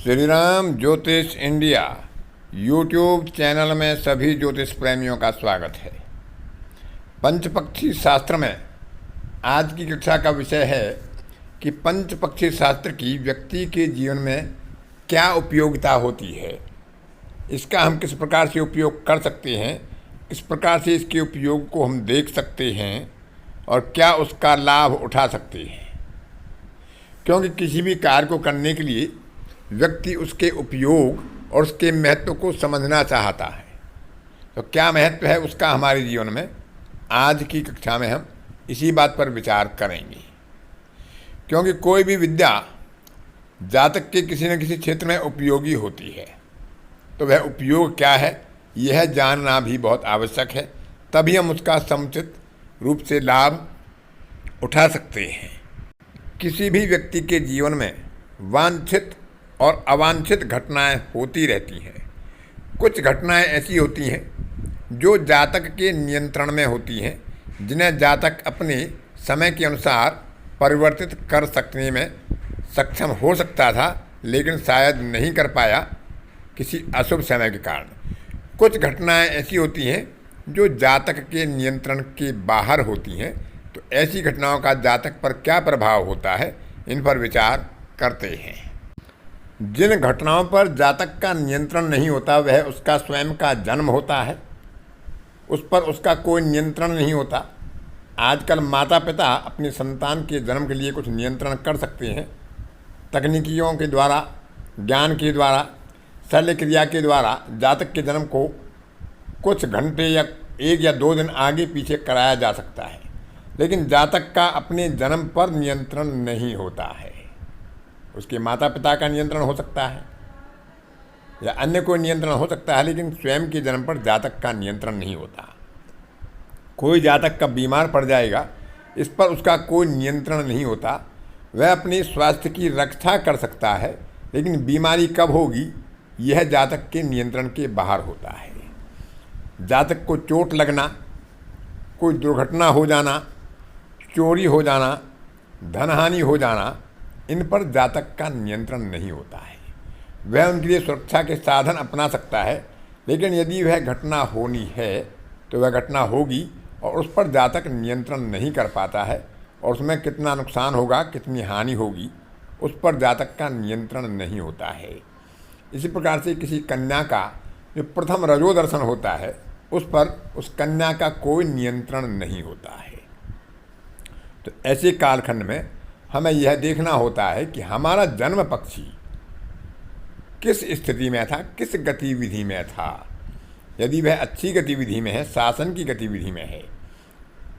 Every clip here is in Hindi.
श्री राम ज्योतिष इंडिया यूट्यूब चैनल में सभी ज्योतिष प्रेमियों का स्वागत है। पंचपक्षी शास्त्र में आज की कक्षा का विषय है कि पंचपक्षी शास्त्र की व्यक्ति के जीवन में क्या उपयोगिता होती है, इसका हम किस प्रकार से उपयोग कर सकते हैं, किस प्रकार से इसके उपयोग को हम देख सकते हैं और क्या उसका लाभ उठा सकते हैं। क्योंकि किसी भी कार्य को करने के लिए व्यक्ति उसके उपयोग और उसके महत्व को समझना चाहता है। तो क्या महत्व है उसका हमारे जीवन में, आज की कक्षा में हम इसी बात पर विचार करेंगे। क्योंकि कोई भी विद्या जातक के किसी न किसी क्षेत्र में उपयोगी होती है, तो वह उपयोग क्या है यह जानना भी बहुत आवश्यक है, तभी हम उसका समुचित रूप से लाभ उठा सकते हैं। किसी भी व्यक्ति के जीवन में वांछित और अवांछित घटनाएं होती रहती हैं। कुछ घटनाएं ऐसी होती हैं जो जातक के नियंत्रण में होती हैं, जिन्हें जातक अपने समय के अनुसार परिवर्तित कर सकने में सक्षम हो सकता था, लेकिन शायद नहीं कर पाया किसी अशुभ समय के कारण। कुछ घटनाएं ऐसी होती हैं जो जातक के नियंत्रण के बाहर होती हैं। तो ऐसी घटनाओं का जातक पर क्या प्रभाव होता है, इन पर विचार करते हैं। जिन घटनाओं पर जातक का नियंत्रण नहीं होता वह उसका स्वयं का जन्म होता है, उस पर उसका कोई नियंत्रण नहीं होता। आजकल माता पिता अपनी संतान के जन्म के लिए कुछ नियंत्रण कर सकते हैं, तकनीकियों के द्वारा, ज्ञान के द्वारा, शल्य क्रिया के द्वारा जातक के जन्म को कुछ घंटे या 1 या 2 दिन आगे पीछे कराया जा सकता है, लेकिन जातक का अपने जन्म पर नियंत्रण नहीं होता है। उसके माता पिता का नियंत्रण हो सकता है या अन्य कोई नियंत्रण हो सकता है, लेकिन स्वयं के जन्म पर जातक का नियंत्रण नहीं होता। कोई जातक कब बीमार पड़ जाएगा इस पर उसका कोई नियंत्रण नहीं होता। वह अपने स्वास्थ्य की रक्षा कर सकता है, लेकिन बीमारी कब होगी यह जातक के नियंत्रण के बाहर होता है। जातक को चोट लगना, कोई दुर्घटना हो जाना, चोरी हो जाना, धनहानि हो जाना, इन पर जातक का नियंत्रण नहीं होता है। वह उनके लिए सुरक्षा के साधन अपना सकता है, लेकिन यदि वह घटना होनी है तो वह घटना होगी और उस पर जातक नियंत्रण नहीं कर पाता है, और उसमें कितना नुकसान होगा, कितनी हानि होगी, उस पर जातक का नियंत्रण नहीं होता है। इसी प्रकार से किसी कन्या का जो प्रथम रजोदर्शन होता है उस पर उस कन्या का कोई नियंत्रण नहीं होता है। तो ऐसे कालखंड में हमें यह देखना होता है कि हमारा जन्म पक्षी किस स्थिति में था, किस गतिविधि में था। यदि वह अच्छी गतिविधि में है, शासन की गतिविधि में है,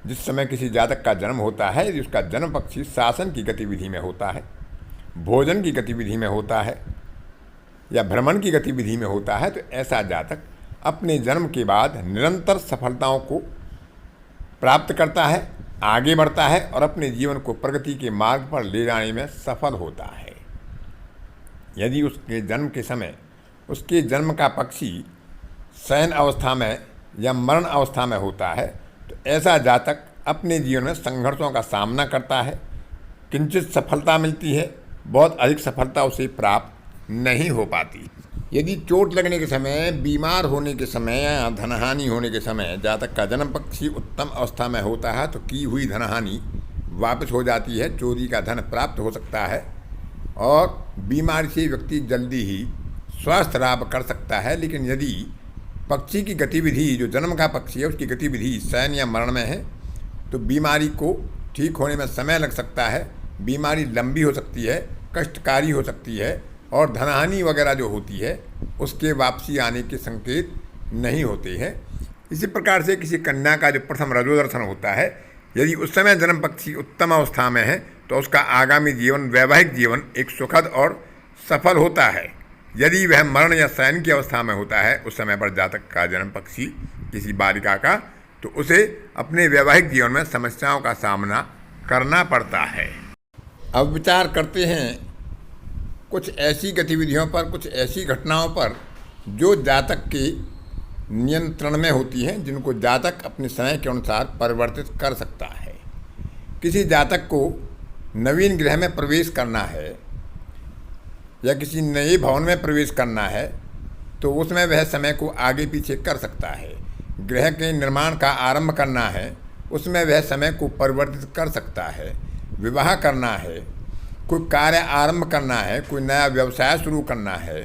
जिस समय किसी जातक का जन्म होता है, यदि उसका जन्म पक्षी शासन की गतिविधि में होता है, भोजन की गतिविधि में होता है या भ्रमण की गतिविधि में होता है, तो ऐसा जातक अपने जन्म के बाद निरंतर सफलताओं को प्राप्त करता है, आगे बढ़ता है और अपने जीवन को प्रगति के मार्ग पर ले जाने में सफल होता है। यदि उसके जन्म के समय उसके जन्म का पक्षी शयन अवस्था में या मरण अवस्था में होता है, तो ऐसा जातक अपने जीवन में संघर्षों का सामना करता है। किंचित सफलता मिलती है, बहुत अधिक सफलता उसे प्राप्त नहीं हो पाती। यदि चोट लगने के समय, बीमार होने के समय या धनहानि होने के समय जातक का जन्म पक्षी उत्तम अवस्था में होता है, तो की हुई धनहानि वापस हो जाती है, चोरी का धन प्राप्त हो सकता है और बीमारी से व्यक्ति जल्दी ही स्वास्थ्य लाभ कर सकता है। लेकिन यदि पक्षी की गतिविधि, जो जन्म का पक्षी है उसकी गतिविधि शयन या मरण में है, तो बीमारी को ठीक होने में समय लग सकता है, बीमारी लंबी हो सकती है, कष्टकारी हो सकती है और धनहानि वगैरह जो होती है उसके वापसी आने के संकेत नहीं होते हैं। इसी प्रकार से किसी कन्या का जो प्रथम रजोदर्शन होता है, यदि उस समय जन्म पक्षी उत्तम अवस्था में है तो उसका आगामी जीवन, वैवाहिक जीवन एक सुखद और सफल होता है। यदि वह मरण या शयन की अवस्था में होता है उस समय पर जातक का जन्म पक्षी किसी बालिका का, तो उसे अपने वैवाहिक जीवन में समस्याओं का सामना करना पड़ता है। अब विचार करते हैं कुछ ऐसी गतिविधियों पर, कुछ ऐसी घटनाओं पर जो जातक के नियंत्रण में होती हैं, जिनको जातक अपने समय के अनुसार परिवर्तित कर सकता है। किसी जातक को नवीन ग्रह में प्रवेश करना है या किसी नए भवन में प्रवेश करना है तो उसमें वह समय को आगे पीछे कर सकता है। गृह के निर्माण का आरंभ करना है, उसमें वह समय को परिवर्तित कर सकता है। विवाह करना है, कोई कार्य आरंभ करना है, कोई नया व्यवसाय शुरू करना है,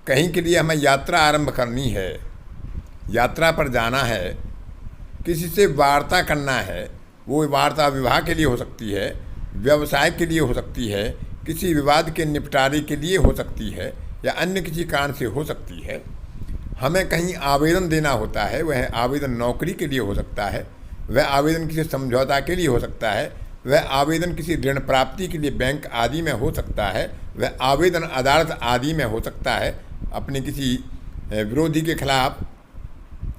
कहीं के लिए हमें यात्रा आरंभ करनी है, यात्रा पर जाना है, किसी से वार्ता करना है, वो वार्ता विवाह के लिए हो सकती है, व्यवसाय के लिए हो सकती है, किसी विवाद के निपटारे के लिए हो सकती है, या अन्य किसी कारण से हो सकती है। हमें कहीं आवेदन देना होता है, वह आवेदन नौकरी के लिए हो सकता है, वह आवेदन किसी समझौता के लिए हो सकता है, वह आवेदन किसी ऋण प्राप्ति के लिए बैंक आदि में हो सकता है, वह आवेदन अदालत आदि में हो सकता है, अपने किसी विरोधी के खिलाफ,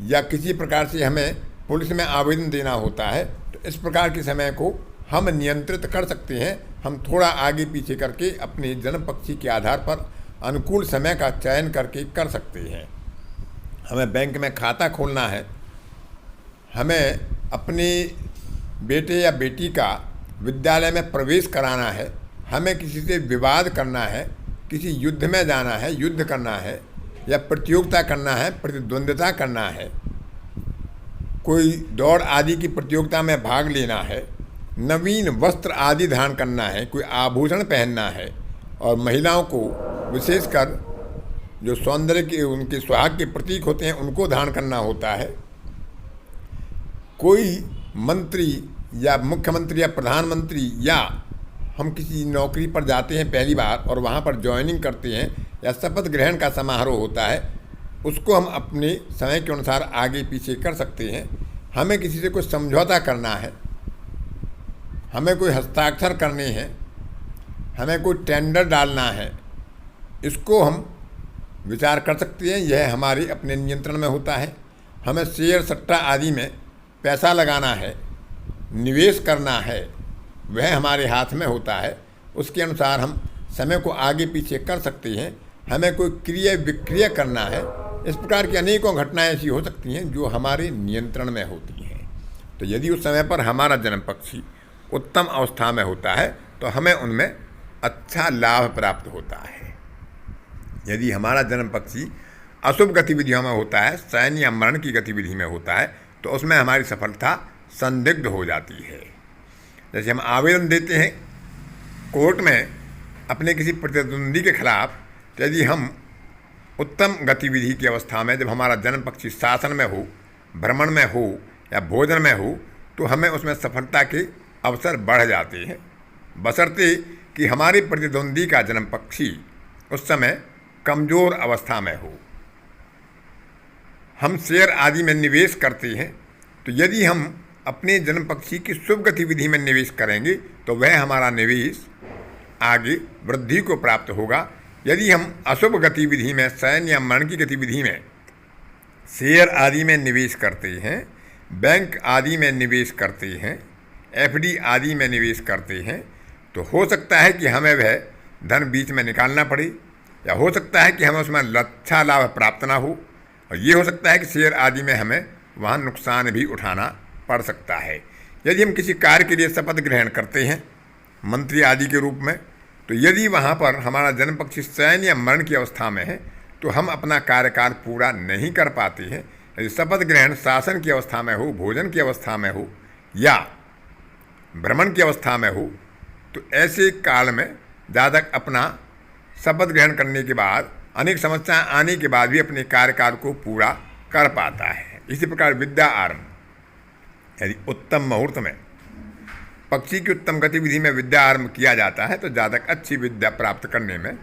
या किसी प्रकार से हमें पुलिस में आवेदन देना होता है। तो इस प्रकार के समय को हम नियंत्रित कर सकते हैं। हम थोड़ा आगे पीछे करके अपने जन्म पक्षी के आधार पर अनुकूल समय का चयन करके कर सकते हैं। हमें बैंक में खाता खोलना है, हमें अपने बेटे या बेटी का विद्यालय में प्रवेश कराना है, हमें किसी से विवाद करना है, किसी युद्ध में जाना है, युद्ध करना है, या प्रतियोगिता करना है, प्रतिद्वंद्विता करना है, कोई दौड़ आदि की प्रतियोगिता में भाग लेना है, नवीन वस्त्र आदि धारण करना है, कोई आभूषण पहनना है, और महिलाओं को विशेषकर जो सौंदर्य के उनके सुहाग के प्रतीक होते हैं उनको धारण करना होता है। कोई मंत्री या मुख्यमंत्री या प्रधानमंत्री, या हम किसी नौकरी पर जाते हैं पहली बार और वहाँ पर ज्वाइनिंग करते हैं, या शपथ ग्रहण का समारोह होता है, उसको हम अपने समय के अनुसार आगे पीछे कर सकते हैं। हमें किसी से कोई समझौता करना है, हमें कोई हस्ताक्षर करने हैं, हमें कोई टेंडर डालना है, इसको हम विचार कर सकते हैं। यह हमारे अपने नियंत्रण में होता है। हमें शेयर सट्टा आदि में पैसा लगाना है, निवेश करना है, वह हमारे हाथ में होता है। उसके अनुसार हम समय को आगे पीछे कर सकते हैं। हमें कोई क्रिया विक्रिया करना है, इस प्रकार की अनेकों घटनाएं ऐसी हो सकती हैं जो हमारे नियंत्रण में होती हैं। तो यदि उस समय पर हमारा जन्म पक्षी उत्तम अवस्था में होता है तो हमें उनमें अच्छा लाभ प्राप्त होता है। यदि हमारा जन्म पक्षी अशुभ गतिविधियों में होता है, शयन या मरण की गतिविधि में होता है, तो उसमें हमारी सफलता संदिग्ध हो जाती है। जैसे हम आवेदन देते हैं कोर्ट में अपने किसी प्रतिद्वंदी के खिलाफ, यदि हम उत्तम गतिविधि की अवस्था में, जब हमारा जन्म पक्षी शासन में हो, भ्रमण में हो या भोजन में हो, तो हमें उसमें सफलता के अवसर बढ़ जाते हैं, बशर्ते कि हमारे प्रतिद्वंदी का जन्म पक्षी उस समय कमज़ोर अवस्था में हो। हम शेयर आदि में निवेश करते हैं, तो यदि हम अपने जन्म पक्षी की शुभ गतिविधि में निवेश करेंगे तो वह हमारा निवेश आगे वृद्धि को प्राप्त होगा। यदि हम अशुभ गतिविधि में, शयन या मरण की गतिविधि में, शेयर आदि में निवेश करते हैं, बैंक आदि में निवेश करते हैं, एफडी आदि में निवेश करते हैं, तो हो सकता है कि हमें वह धन बीच में निकालना पड़े, या हो सकता है कि हमें उसमें अच्छा लाभ प्राप्त ना हो, और ये हो सकता है कि शेयर आदि में हमें वहाँ नुकसान भी उठाना पड़ सकता है। यदि हम किसी कार्य के लिए शपथ ग्रहण करते हैं मंत्री आदि के रूप में, तो यदि वहाँ पर हमारा जन्म पक्षी शयन या मरण की अवस्था में है तो हम अपना कार्यकाल पूरा नहीं कर पाते हैं। यदि शपथ ग्रहण शासन की अवस्था में हो, भोजन की अवस्था में हो या भ्रमण की अवस्था में हो, तो ऐसे काल में जातक अपना शपथ ग्रहण करने के बाद अनेक समस्याएं आने के बाद भी अपने कार्यकाल को पूरा कर पाता है। इसी प्रकार विद्या आरंभ, यदि उत्तम मुहूर्त में पक्षी की उत्तम गतिविधि में विद्या आरंभ किया जाता है तो जातक अच्छी विद्या प्राप्त करने में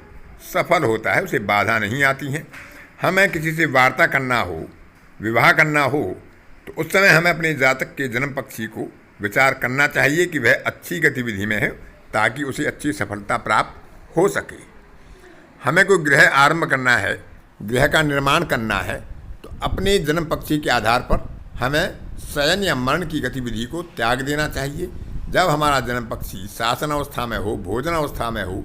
सफल होता है, उसे बाधा नहीं आती हैं। हमें किसी से वार्ता करना हो, विवाह करना हो, तो उस समय हमें अपने जातक के जन्म पक्षी को विचार करना चाहिए कि वह अच्छी गतिविधि में है, ताकि उसे अच्छी सफलता प्राप्त हो सके। हमें कोई गृह आरंभ करना है, गृह का निर्माण करना है, तो अपने जन्म पक्षी के आधार पर हमें शयन या मरण की गतिविधि को त्याग देना चाहिए। जब हमारा जन्म पक्षी शासन अवस्था में हो, भोजन अवस्था में हो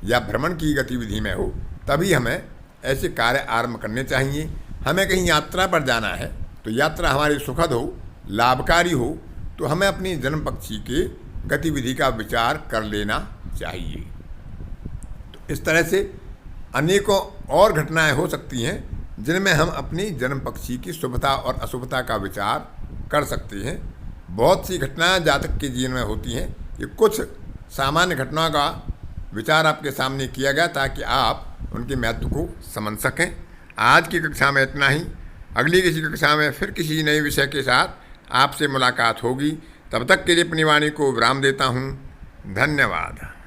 या भ्रमण की गतिविधि में हो, तभी हमें ऐसे कार्य आरंभ करने चाहिए। हमें कहीं यात्रा पर जाना है तो यात्रा हमारी सुखद हो, लाभकारी हो, तो हमें अपनी जन्म पक्षी के गतिविधि का विचार कर लेना चाहिए। तो इस तरह से अनेकों और घटनाएं हो सकती हैं जिनमें हम अपनी जन्म पक्षी की शुभता और अशुभता का विचार कर सकते हैं। बहुत सी घटनाएं जातक के जीवन में होती हैं। ये कुछ सामान्य घटनाओं का विचार आपके सामने किया गया ताकि आप उनके महत्व को समझ सकें। आज की कक्षा में इतना ही। अगली किसी कक्षा में फिर किसी नए विषय के साथ आपसे मुलाकात होगी। तब तक के लिए अपनी वाणी को विराम देता हूँ। धन्यवाद।